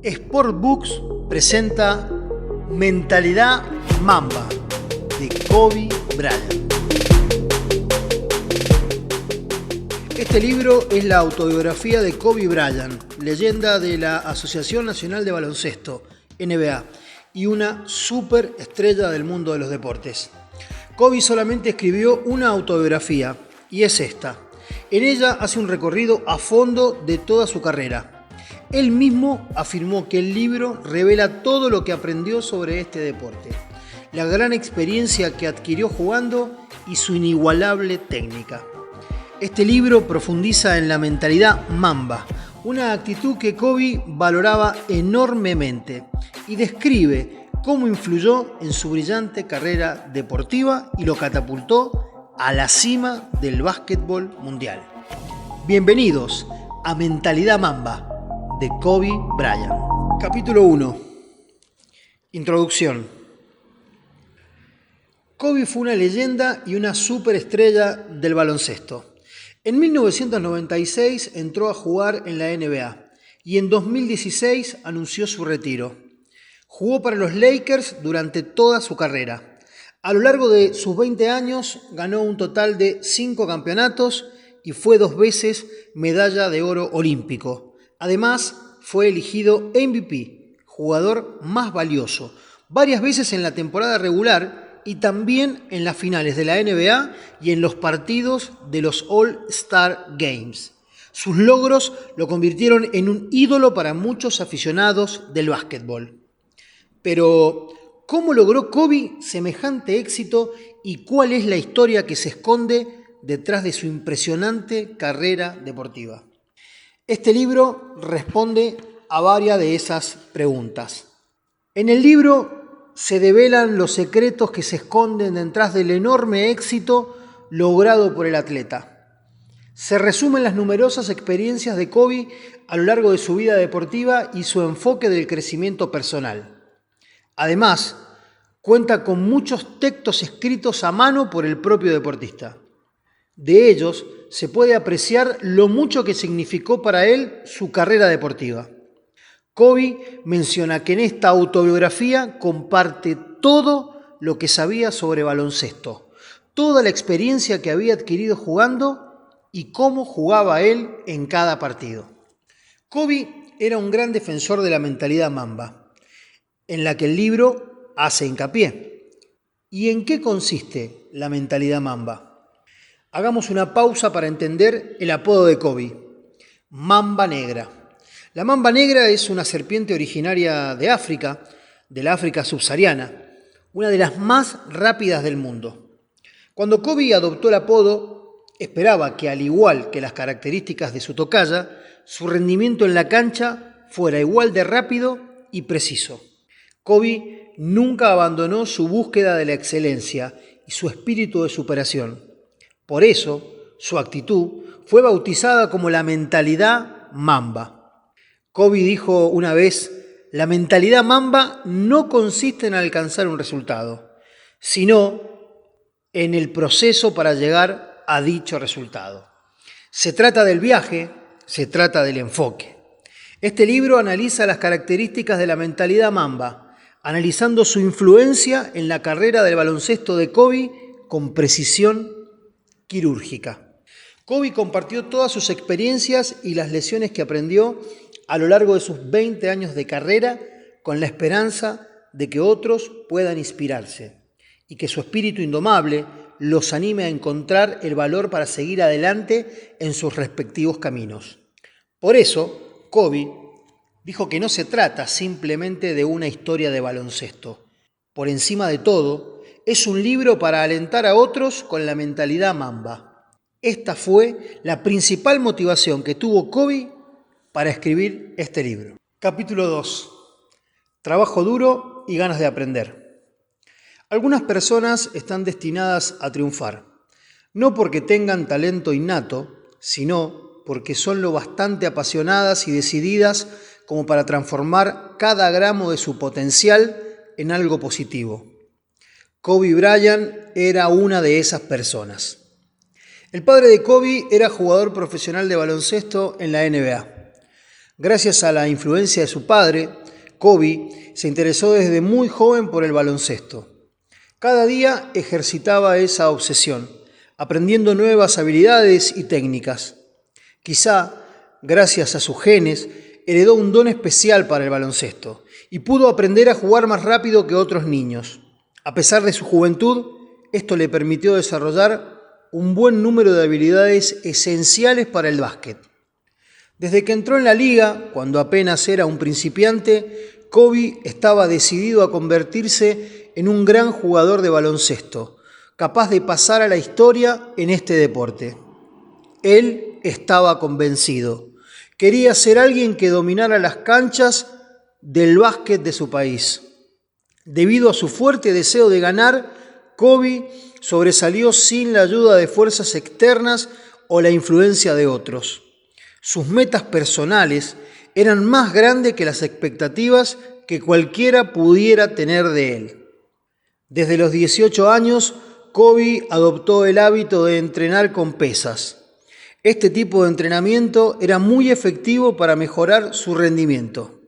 Sportbooks presenta Mentalidad Mamba de Kobe Bryant. Este libro es la autobiografía de Kobe Bryant, leyenda de la Asociación Nacional de Baloncesto, NBA, y una superestrella del mundo de los deportes. Kobe solamente escribió una autobiografía, y es esta. En ella hace un recorrido a fondo de toda su carrera. Él mismo afirmó que el libro revela todo lo que aprendió sobre este deporte, la gran experiencia que adquirió jugando y su inigualable técnica. Este libro profundiza en la mentalidad Mamba, una actitud que Kobe valoraba enormemente y describe cómo influyó en su brillante carrera deportiva y lo catapultó a la cima del básquetbol mundial. Bienvenidos a Mentalidad Mamba de Kobe Bryant. Capítulo 1. Introducción. Kobe fue una leyenda y una superestrella del baloncesto. En 1996 entró a jugar en la NBA y en 2016 anunció su retiro. Jugó para los Lakers durante toda su carrera. A lo largo de sus 20 años ganó un total de 5 campeonatos y fue 2 veces medalla de oro olímpico. Además, fue elegido MVP, jugador más valioso, varias veces en la temporada regular y también en las finales de la NBA y en los partidos de los All-Star Games. Sus logros lo convirtieron en un ídolo para muchos aficionados del básquetbol. Pero, ¿cómo logró Kobe semejante éxito y cuál es la historia que se esconde detrás de su impresionante carrera deportiva? Este libro responde a varias de esas preguntas. En el libro se develan los secretos que se esconden detrás del enorme éxito logrado por el atleta. Se resumen las numerosas experiencias de Kobe a lo largo de su vida deportiva y su enfoque del crecimiento personal. Además, cuenta con muchos textos escritos a mano por el propio deportista. De ellos se puede apreciar lo mucho que significó para él su carrera deportiva. Kobe menciona que en esta autobiografía comparte todo lo que sabía sobre baloncesto, toda la experiencia que había adquirido jugando y cómo jugaba él en cada partido. Kobe era un gran defensor de la mentalidad Mamba, en la que el libro hace hincapié. ¿Y en qué consiste la mentalidad Mamba? Hagamos una pausa para entender el apodo de Kobe, Mamba Negra. La mamba negra es una serpiente originaria de África, de la África subsahariana, una de las más rápidas del mundo. Cuando Kobe adoptó el apodo, esperaba que, al igual que las características de su tocaya, su rendimiento en la cancha fuera igual de rápido y preciso. Kobe nunca abandonó su búsqueda de la excelencia y su espíritu de superación. Por eso, su actitud fue bautizada como la mentalidad Mamba. Kobe dijo una vez: la mentalidad Mamba no consiste en alcanzar un resultado, sino en el proceso para llegar a dicho resultado. Se trata del viaje, se trata del enfoque. Este libro analiza las características de la mentalidad Mamba, analizando su influencia en la carrera del baloncesto de Kobe con precisión quirúrgica. Kobe compartió todas sus experiencias y las lecciones que aprendió a lo largo de sus 20 años de carrera con la esperanza de que otros puedan inspirarse y que su espíritu indomable los anime a encontrar el valor para seguir adelante en sus respectivos caminos. Por eso, Kobe dijo que no se trata simplemente de una historia de baloncesto. Por encima de todo, es un libro para alentar a otros con la mentalidad Mamba. Esta fue la principal motivación que tuvo Kobe para escribir este libro. Capítulo 2. Trabajo duro y ganas de aprender. Algunas personas están destinadas a triunfar, no porque tengan talento innato, sino porque son lo bastante apasionadas y decididas como para transformar cada gramo de su potencial en algo positivo. Kobe Bryant era una de esas personas. El padre de Kobe era jugador profesional de baloncesto en la NBA. Gracias a la influencia de su padre, Kobe se interesó desde muy joven por el baloncesto. Cada día ejercitaba esa obsesión, aprendiendo nuevas habilidades y técnicas. Quizá, gracias a sus genes, heredó un don especial para el baloncesto y pudo aprender a jugar más rápido que otros niños. A pesar de su juventud, esto le permitió desarrollar un buen número de habilidades esenciales para el básquet. Desde que entró en la liga, cuando apenas era un principiante, Kobe estaba decidido a convertirse en un gran jugador de baloncesto, capaz de pasar a la historia en este deporte. Él estaba convencido. Quería ser alguien que dominara las canchas del básquet de su país. Debido a su fuerte deseo de ganar, Kobe sobresalió sin la ayuda de fuerzas externas o la influencia de otros. Sus metas personales eran más grandes que las expectativas que cualquiera pudiera tener de él. Desde los 18 años, Kobe adoptó el hábito de entrenar con pesas. Este tipo de entrenamiento era muy efectivo para mejorar su rendimiento.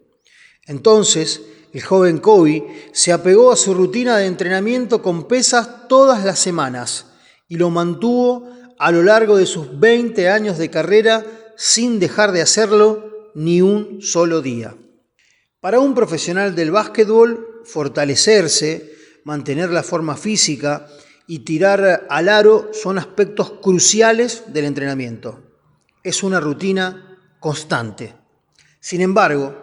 Entonces, el joven Kobe se apegó a su rutina de entrenamiento con pesas todas las semanas y lo mantuvo a lo largo de sus 20 años de carrera sin dejar de hacerlo ni un solo día. Para un profesional del básquetbol, fortalecerse, mantener la forma física y tirar al aro son aspectos cruciales del entrenamiento. Es una rutina constante. Sin embargo,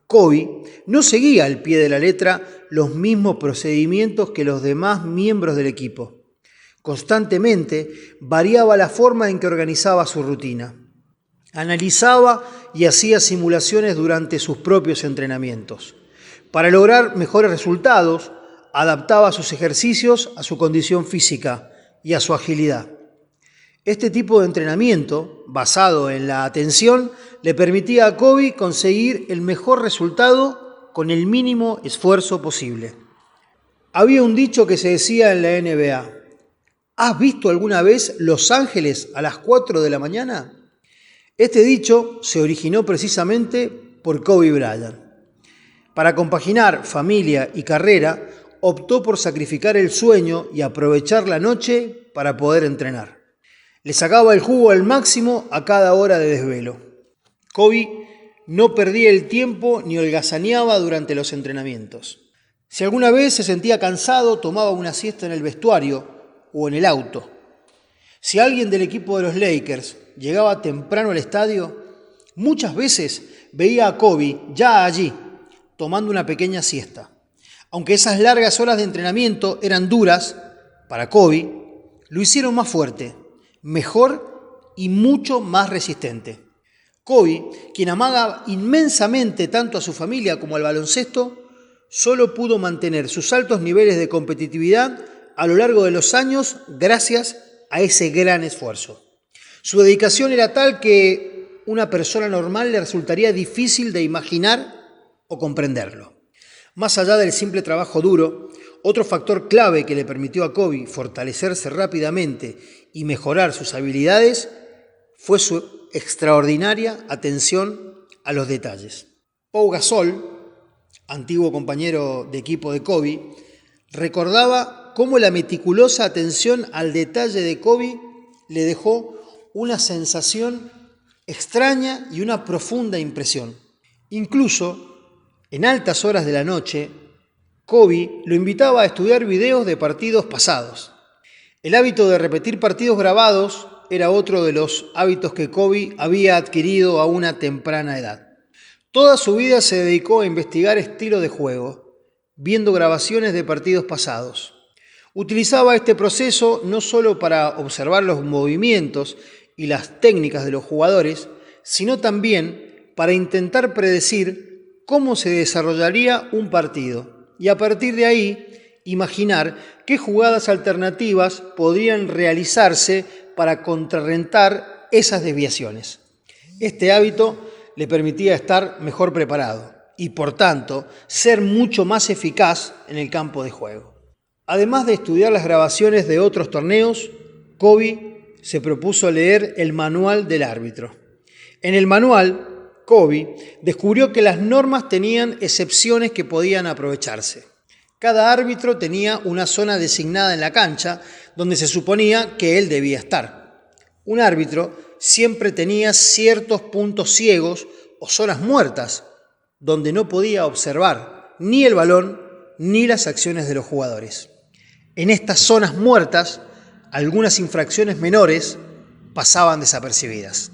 Kobe no seguía al pie de la letra los mismos procedimientos que los demás miembros del equipo. Constantemente variaba la forma en que organizaba su rutina. Analizaba y hacía simulaciones durante sus propios entrenamientos. Para lograr mejores resultados, adaptaba sus ejercicios a su condición física y a su agilidad. Este tipo de entrenamiento, basado en la atención, le permitía a Kobe conseguir el mejor resultado con el mínimo esfuerzo posible. Había un dicho que se decía en la NBA: ¿has visto alguna vez Los Ángeles a las 4 de la mañana? Este dicho se originó precisamente por Kobe Bryant. Para compaginar familia y carrera, optó por sacrificar el sueño y aprovechar la noche para poder entrenar. Le sacaba el jugo al máximo a cada hora de desvelo. Kobe no perdía el tiempo ni holgazaneaba durante los entrenamientos. Si alguna vez se sentía cansado, tomaba una siesta en el vestuario o en el auto. Si alguien del equipo de los Lakers llegaba temprano al estadio, muchas veces veía a Kobe ya allí, tomando una pequeña siesta. Aunque esas largas horas de entrenamiento eran duras, para Kobe lo hicieron más fuerte, mejor y mucho más resistente. Kobe, quien amaba inmensamente tanto a su familia como al baloncesto, solo pudo mantener sus altos niveles de competitividad a lo largo de los años gracias a ese gran esfuerzo. Su dedicación era tal que una persona normal le resultaría difícil de imaginar o comprenderlo. Más allá del simple trabajo duro, otro factor clave que le permitió a Kobe fortalecerse rápidamente y mejorar sus habilidades fue su extraordinaria atención a los detalles. Pau Gasol, antiguo compañero de equipo de Kobe, recordaba cómo la meticulosa atención al detalle de Kobe le dejó una sensación extraña y una profunda impresión. Incluso, en altas horas de la noche, Kobe lo invitaba a estudiar videos de partidos pasados. El hábito de repetir partidos grabados era otro de los hábitos que Kobe había adquirido a una temprana edad. Toda su vida se dedicó a investigar estilos de juego, viendo grabaciones de partidos pasados. Utilizaba este proceso no solo para observar los movimientos y las técnicas de los jugadores, sino también para intentar predecir cómo se desarrollaría un partido y a partir de ahí imaginar qué jugadas alternativas podrían realizarse para contrarrestar esas desviaciones. Este hábito le permitía estar mejor preparado y, por tanto, ser mucho más eficaz en el campo de juego. Además de estudiar las grabaciones de otros torneos, Kobe se propuso leer el manual del árbitro. En el manual Kobe, descubrió que las normas tenían excepciones que podían aprovecharse. Cada árbitro tenía una zona designada en la cancha donde se suponía que él debía estar. Un árbitro siempre tenía ciertos puntos ciegos o zonas muertas donde no podía observar ni el balón ni las acciones de los jugadores. En estas zonas muertas, algunas infracciones menores pasaban desapercibidas.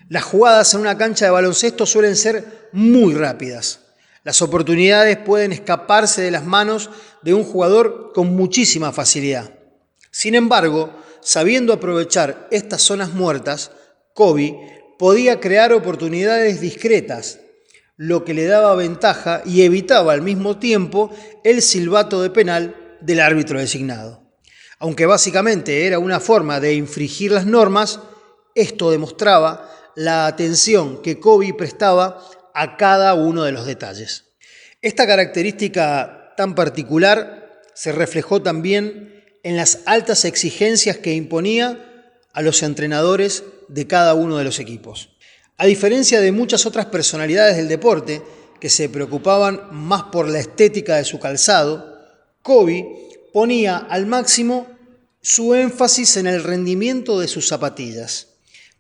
Las jugadas en una cancha de baloncesto suelen ser muy rápidas. Las oportunidades pueden escaparse de las manos de un jugador con muchísima facilidad. Sin embargo, sabiendo aprovechar estas zonas muertas, Kobe podía crear oportunidades discretas, lo que le daba ventaja y evitaba al mismo tiempo el silbato de penal del árbitro designado. Aunque básicamente era una forma de infringir las normas, esto demostraba la atención que Kobe prestaba a cada uno de los detalles. Esta característica tan particular se reflejó también en las altas exigencias que imponía a los entrenadores de cada uno de los equipos. A diferencia de muchas otras personalidades del deporte que se preocupaban más por la estética de su calzado, Kobe ponía al máximo su énfasis en el rendimiento de sus zapatillas,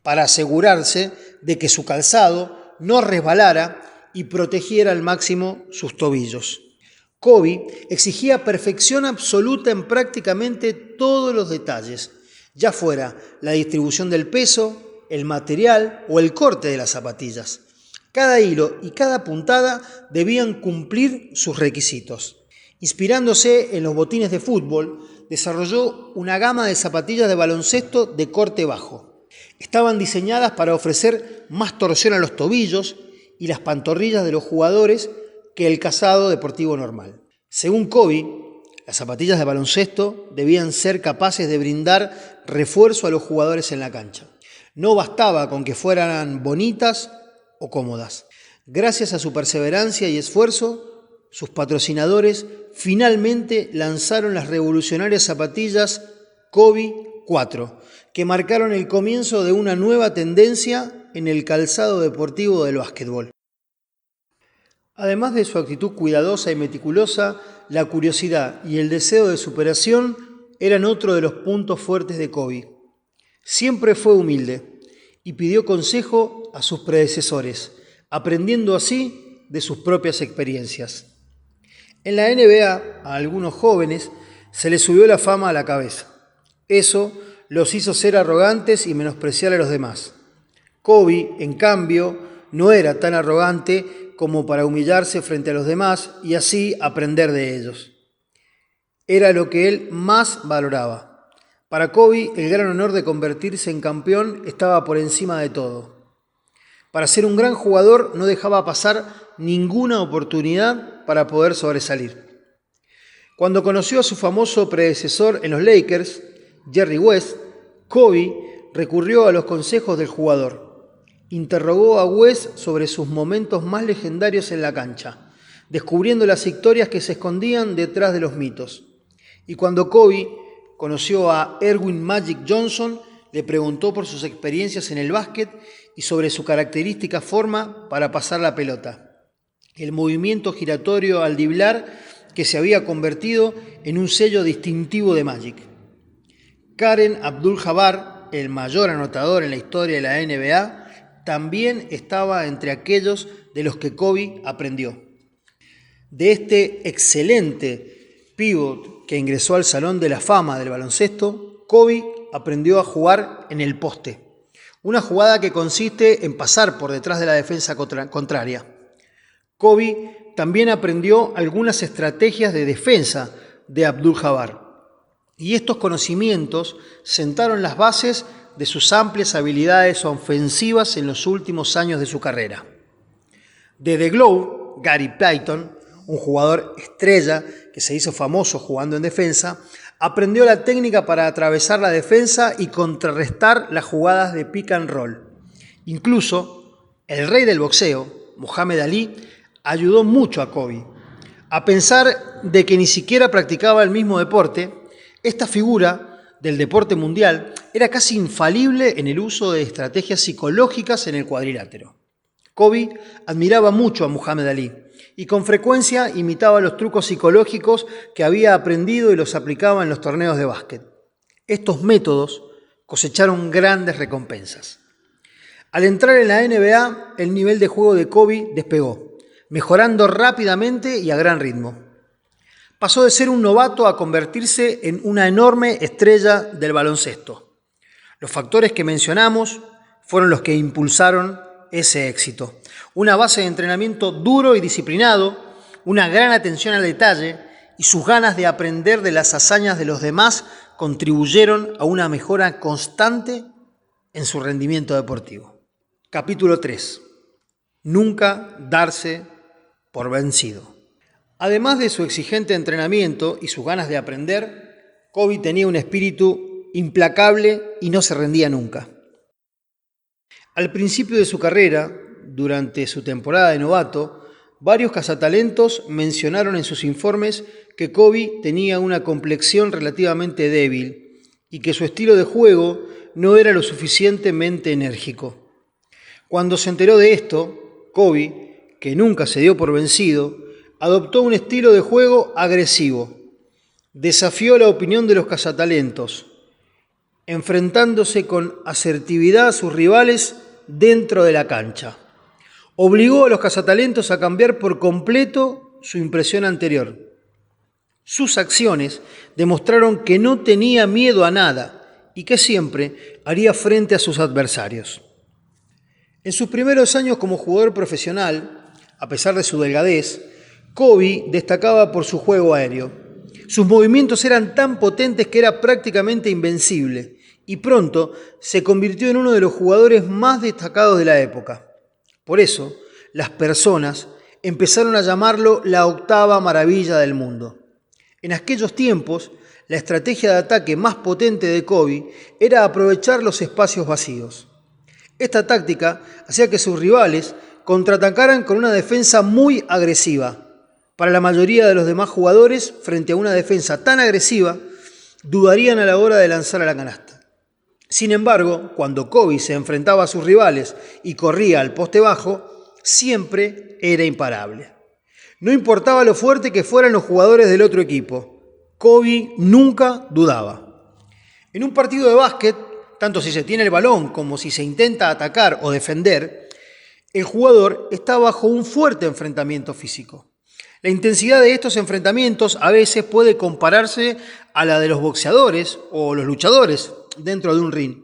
para asegurarse de que su calzado no resbalara y protegiera al máximo sus tobillos. Kobe exigía perfección absoluta en prácticamente todos los detalles, ya fuera la distribución del peso, el material o el corte de las zapatillas. Cada hilo y cada puntada debían cumplir sus requisitos. Inspirándose en los botines de fútbol, desarrolló una gama de zapatillas de baloncesto de corte bajo. Estaban diseñadas para ofrecer más torsión a los tobillos y las pantorrillas de los jugadores que el calzado deportivo normal. Según Kobe, las zapatillas de baloncesto debían ser capaces de brindar refuerzo a los jugadores en la cancha. No bastaba con que fueran bonitas o cómodas. Gracias a su perseverancia y esfuerzo, sus patrocinadores finalmente lanzaron las revolucionarias zapatillas Kobe 4, que marcaron el comienzo de una nueva tendencia en el calzado deportivo del básquetbol. Además de su actitud cuidadosa y meticulosa, la curiosidad y el deseo de superación eran otro de los puntos fuertes de Kobe. Siempre fue humilde y pidió consejo a sus predecesores, aprendiendo así de sus propias experiencias. En la NBA, a algunos jóvenes se les subió la fama a la cabeza. Eso los hizo ser arrogantes y menospreciar a los demás. Kobe, en cambio, no era tan arrogante como para humillarse frente a los demás y así aprender de ellos. Era lo que él más valoraba. Para Kobe, el gran honor de convertirse en campeón estaba por encima de todo. Para ser un gran jugador no dejaba pasar ninguna oportunidad para poder sobresalir. Cuando conoció a su famoso predecesor en los Lakers, Jerry West, Kobe recurrió a los consejos del jugador. Interrogó a West sobre sus momentos más legendarios en la cancha, descubriendo las historias que se escondían detrás de los mitos. Y cuando Kobe conoció a Erwin Magic Johnson, le preguntó por sus experiencias en el básquet y sobre su característica forma para pasar la pelota. El movimiento giratorio al driblar que se había convertido en un sello distintivo de Magic. Kareem Abdul-Jabbar, el mayor anotador en la historia de la NBA, también estaba entre aquellos de los que Kobe aprendió. De este excelente pívot que ingresó al Salón de la Fama del baloncesto, Kobe aprendió a jugar en el poste, una jugada que consiste en pasar por detrás de la defensa contraria. Kobe también aprendió algunas estrategias de defensa de Abdul-Jabbar, y estos conocimientos sentaron las bases de sus amplias habilidades ofensivas en los últimos años de su carrera. De The Globe, Gary Payton, un jugador estrella que se hizo famoso jugando en defensa, aprendió la técnica para atravesar la defensa y contrarrestar las jugadas de pick and roll. Incluso, el rey del boxeo, Muhammad Ali, ayudó mucho a Kobe. A pesar de que ni siquiera practicaba el mismo deporte, esta figura del deporte mundial era casi infalible en el uso de estrategias psicológicas en el cuadrilátero. Kobe admiraba mucho a Muhammad Ali y con frecuencia imitaba los trucos psicológicos que había aprendido y los aplicaba en los torneos de básquet. Estos métodos cosecharon grandes recompensas. Al entrar en la NBA, el nivel de juego de Kobe despegó, mejorando rápidamente y a gran ritmo. Pasó de ser un novato a convertirse en una enorme estrella del baloncesto. Los factores que mencionamos fueron los que impulsaron ese éxito. Una base de entrenamiento duro y disciplinado, una gran atención al detalle y sus ganas de aprender de las hazañas de los demás contribuyeron a una mejora constante en su rendimiento deportivo. Capítulo 3. Nunca darse por vencido. Además de su exigente entrenamiento y sus ganas de aprender, Kobe tenía un espíritu implacable y no se rendía nunca. Al principio de su carrera, durante su temporada de novato, varios cazatalentos mencionaron en sus informes que Kobe tenía una complexión relativamente débil y que su estilo de juego no era lo suficientemente enérgico. Cuando se enteró de esto, Kobe, que nunca se dio por vencido, adoptó un estilo de juego agresivo. Desafió la opinión de los cazatalentos, enfrentándose con asertividad a sus rivales dentro de la cancha. Obligó a los cazatalentos a cambiar por completo su impresión anterior. Sus acciones demostraron que no tenía miedo a nada y que siempre haría frente a sus adversarios. En sus primeros años como jugador profesional, a pesar de su delgadez, Kobe destacaba por su juego aéreo. Sus movimientos eran tan potentes que era prácticamente invencible y pronto se convirtió en uno de los jugadores más destacados de la época. Por eso, las personas empezaron a llamarlo la octava maravilla del mundo. En aquellos tiempos, la estrategia de ataque más potente de Kobe era aprovechar los espacios vacíos. Esta táctica hacía que sus rivales contraatacaran con una defensa muy agresiva. Para la mayoría de los demás jugadores, frente a una defensa tan agresiva, dudarían a la hora de lanzar a la canasta. Sin embargo, cuando Kobe se enfrentaba a sus rivales y corría al poste bajo, siempre era imparable. No importaba lo fuerte que fueran los jugadores del otro equipo, Kobe nunca dudaba. En un partido de básquet, tanto si se tiene el balón como si se intenta atacar o defender, el jugador está bajo un fuerte enfrentamiento físico. La intensidad de estos enfrentamientos a veces puede compararse a la de los boxeadores o los luchadores dentro de un ring.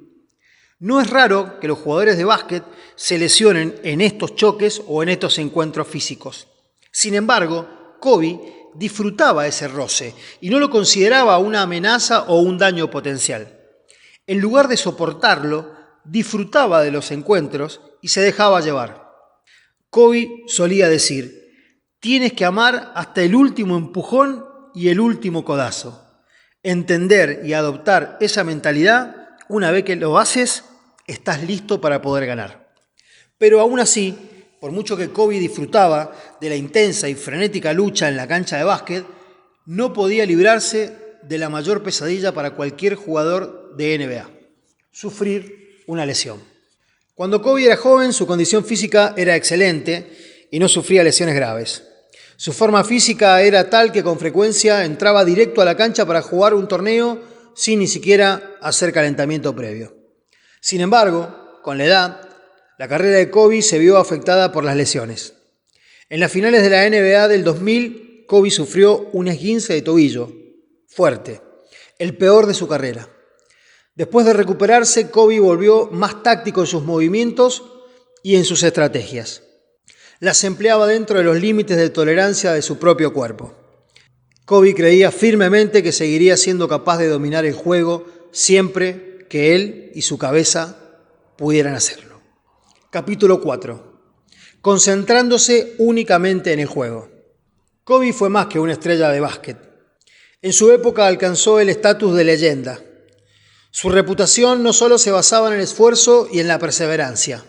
No es raro que los jugadores de básquet se lesionen en estos choques o en estos encuentros físicos. Sin embargo, Kobe disfrutaba ese roce y no lo consideraba una amenaza o un daño potencial. En lugar de soportarlo, disfrutaba de los encuentros y se dejaba llevar. Kobe solía decir: tienes que amar hasta el último empujón y el último codazo. Entender y adoptar esa mentalidad, una vez que lo haces, estás listo para poder ganar. Pero aún así, por mucho que Kobe disfrutaba de la intensa y frenética lucha en la cancha de básquet, no podía librarse de la mayor pesadilla para cualquier jugador de NBA: sufrir una lesión. Cuando Kobe era joven, su condición física era excelente y no sufría lesiones graves. Su forma física era tal que con frecuencia entraba directo a la cancha para jugar un torneo sin ni siquiera hacer calentamiento previo. Sin embargo, con la edad, la carrera de Kobe se vio afectada por las lesiones. En las finales de la NBA del 2000, Kobe sufrió un esguince de tobillo fuerte, el peor de su carrera. Después de recuperarse, Kobe volvió más táctico en sus movimientos y en sus estrategias. Las empleaba dentro de los límites de tolerancia de su propio cuerpo. Kobe creía firmemente que seguiría siendo capaz de dominar el juego siempre que él y su cabeza pudieran hacerlo. Capítulo 4. Concentrándose únicamente en el juego. Kobe fue más que una estrella de básquet. En su época alcanzó el estatus de leyenda. Su reputación no solo se basaba en el esfuerzo y en la perseverancia.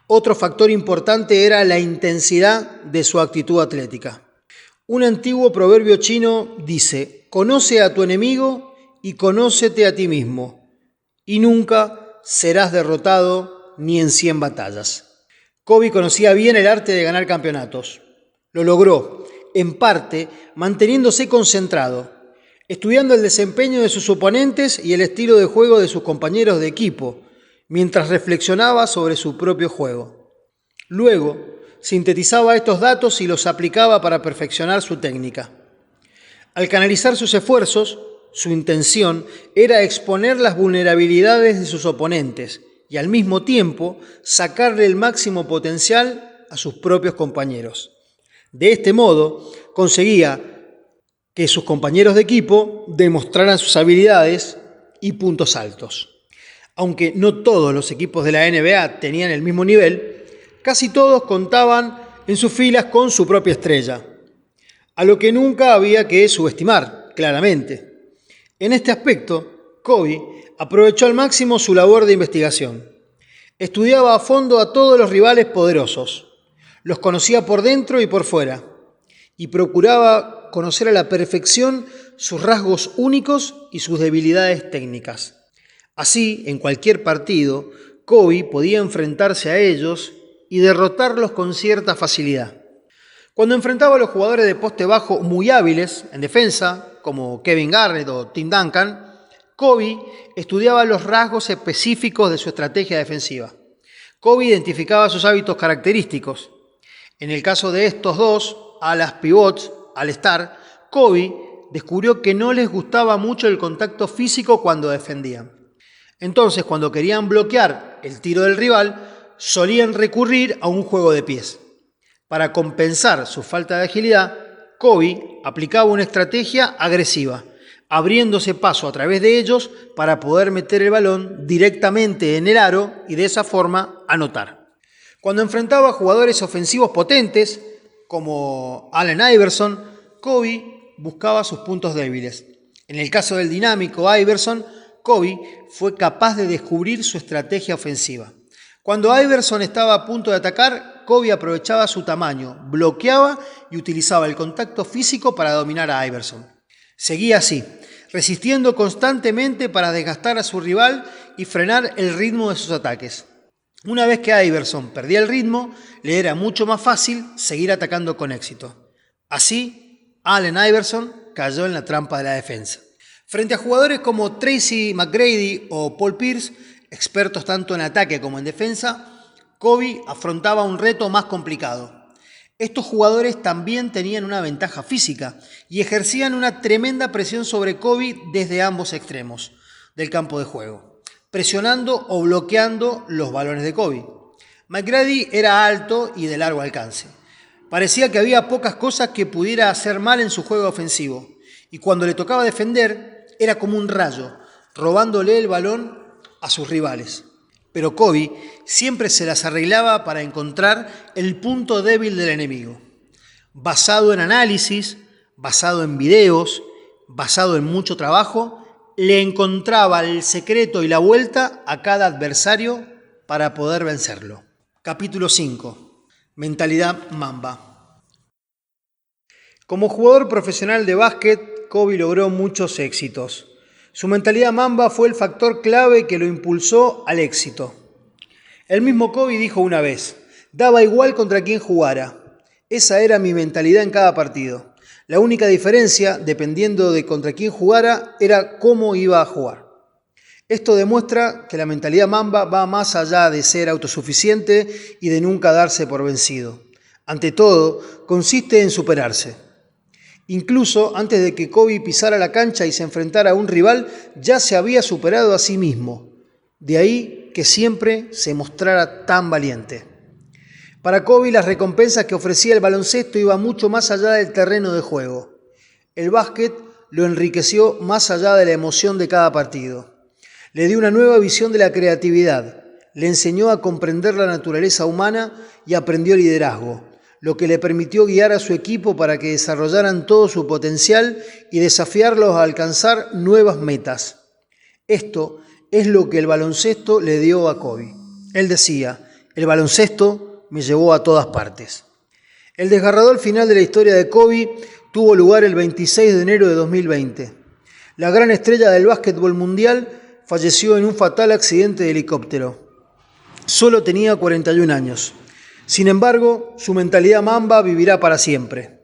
Otro factor importante era la intensidad de su actitud atlética. Un antiguo proverbio chino dice: conoce a tu enemigo y conócete a ti mismo, y nunca serás derrotado ni en 100 batallas. Kobe conocía bien el arte de ganar campeonatos. Lo logró, en parte, manteniéndose concentrado, estudiando el desempeño de sus oponentes y el estilo de juego de sus compañeros de equipo, mientras reflexionaba sobre su propio juego. Luego, sintetizaba estos datos y los aplicaba para perfeccionar su técnica. Al canalizar sus esfuerzos, su intención era exponer las vulnerabilidades de sus oponentes y al mismo tiempo sacarle el máximo potencial a sus propios compañeros. De este modo, conseguía que sus compañeros de equipo demostraran sus habilidades y puntos altos. Aunque no todos los equipos de la NBA tenían el mismo nivel, casi todos contaban en sus filas con su propia estrella, a lo que nunca había que subestimar, claramente. En este aspecto, Kobe aprovechó al máximo su labor de investigación. Estudiaba a fondo a todos los rivales poderosos, los conocía por dentro y por fuera, y procuraba conocer a la perfección sus rasgos únicos y sus debilidades técnicas. Así, en cualquier partido, Kobe podía enfrentarse a ellos y derrotarlos con cierta facilidad. Cuando enfrentaba a los jugadores de poste bajo muy hábiles en defensa, como Kevin Garnett o Tim Duncan, Kobe estudiaba los rasgos específicos de su estrategia defensiva. Kobe identificaba sus hábitos característicos. En el caso de estos dos, alas pivots, all-star, Kobe descubrió que no les gustaba mucho el contacto físico cuando defendían. Entonces, cuando querían bloquear el tiro del rival, solían recurrir a un juego de pies. Para compensar su falta de agilidad, Kobe aplicaba una estrategia agresiva, abriéndose paso a través de ellos para poder meter el balón directamente en el aro y de esa forma anotar. Cuando enfrentaba a jugadores ofensivos potentes, como Allen Iverson, Kobe buscaba sus puntos débiles. En el caso del dinámico Iverson, Kobe fue capaz de descubrir su estrategia ofensiva. Cuando Iverson estaba a punto de atacar, Kobe aprovechaba su tamaño, bloqueaba y utilizaba el contacto físico para dominar a Iverson. Seguía así, resistiendo constantemente para desgastar a su rival y frenar el ritmo de sus ataques. Una vez que Iverson perdía el ritmo, le era mucho más fácil seguir atacando con éxito. Así, Allen Iverson cayó en la trampa de la defensa. Frente a jugadores como Tracy McGrady o Paul Pierce, expertos tanto en ataque como en defensa, Kobe afrontaba un reto más complicado. Estos jugadores también tenían una ventaja física y ejercían una tremenda presión sobre Kobe desde ambos extremos del campo de juego, presionando o bloqueando los balones de Kobe. McGrady era alto y de largo alcance. Parecía que había pocas cosas que pudiera hacer mal en su juego ofensivo, y cuando le tocaba defender, era como un rayo, robándole el balón a sus rivales. Pero Kobe siempre se las arreglaba para encontrar el punto débil del enemigo. Basado en análisis, basado en videos, basado en mucho trabajo, le encontraba el secreto y la vuelta a cada adversario para poder vencerlo. Capítulo 5. Mentalidad Mamba. Como jugador profesional de básquet, Kobe logró muchos éxitos. Su mentalidad Mamba fue el factor clave que lo impulsó al éxito. El mismo Kobe dijo una vez: daba igual contra quién jugara. Esa era mi mentalidad en cada partido. La única diferencia, dependiendo de contra quién jugara, era cómo iba a jugar. Esto demuestra que la mentalidad Mamba va más allá de ser autosuficiente y de nunca darse por vencido. Ante todo, consiste en superarse. Incluso antes de que Kobe pisara la cancha y se enfrentara a un rival, ya se había superado a sí mismo. De ahí que siempre se mostrara tan valiente. Para Kobe, las recompensas que ofrecía el baloncesto iban mucho más allá del terreno de juego. El básquet lo enriqueció más allá de la emoción de cada partido. Le dio una nueva visión de la creatividad, le enseñó a comprender la naturaleza humana y aprendió liderazgo, lo que le permitió guiar a su equipo para que desarrollaran todo su potencial y desafiarlos a alcanzar nuevas metas. Esto es lo que el baloncesto le dio a Kobe. Él decía: el baloncesto me llevó a todas partes. El desgarrador final de la historia de Kobe tuvo lugar el 26 de enero de 2020. La gran estrella del básquetbol mundial falleció en un fatal accidente de helicóptero. Solo tenía 41 años. Sin embargo, su mentalidad Mamba vivirá para siempre.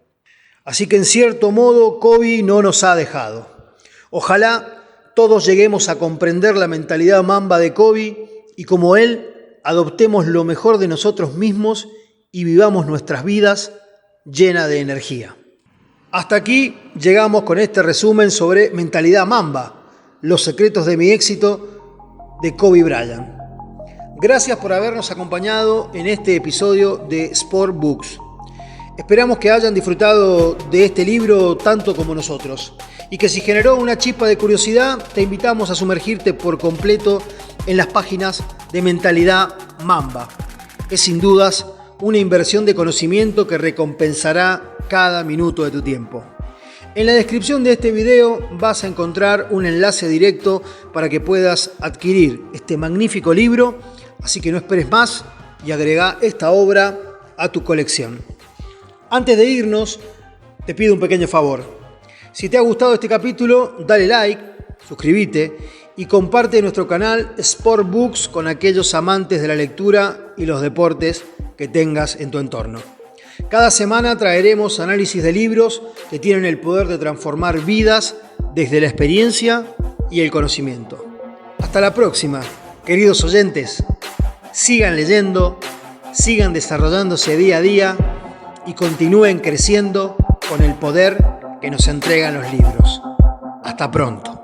Así que en cierto modo, Kobe no nos ha dejado. Ojalá todos lleguemos a comprender la mentalidad Mamba de Kobe y como él, adoptemos lo mejor de nosotros mismos y vivamos nuestras vidas llenas de energía. Hasta aquí llegamos con este resumen sobre mentalidad Mamba, los secretos de mi éxito de Kobe Bryant. Gracias por habernos acompañado en este episodio de Sport Books. Esperamos que hayan disfrutado de este libro tanto como nosotros y que si generó una chispa de curiosidad, te invitamos a sumergirte por completo en las páginas de Mentalidad Mamba. Es sin dudas una inversión de conocimiento que recompensará cada minuto de tu tiempo. En la descripción de este video vas a encontrar un enlace directo para que puedas adquirir este magnífico libro, así que no esperes más y agrega esta obra a tu colección. Antes de irnos, te pido un pequeño favor. Si te ha gustado este capítulo, dale like, suscríbete y comparte nuestro canal Sport Books con aquellos amantes de la lectura y los deportes que tengas en tu entorno. Cada semana traeremos análisis de libros que tienen el poder de transformar vidas desde la experiencia y el conocimiento. Hasta la próxima, queridos oyentes. Sigan leyendo, sigan desarrollándose día a día y continúen creciendo con el poder que nos entregan los libros. Hasta pronto.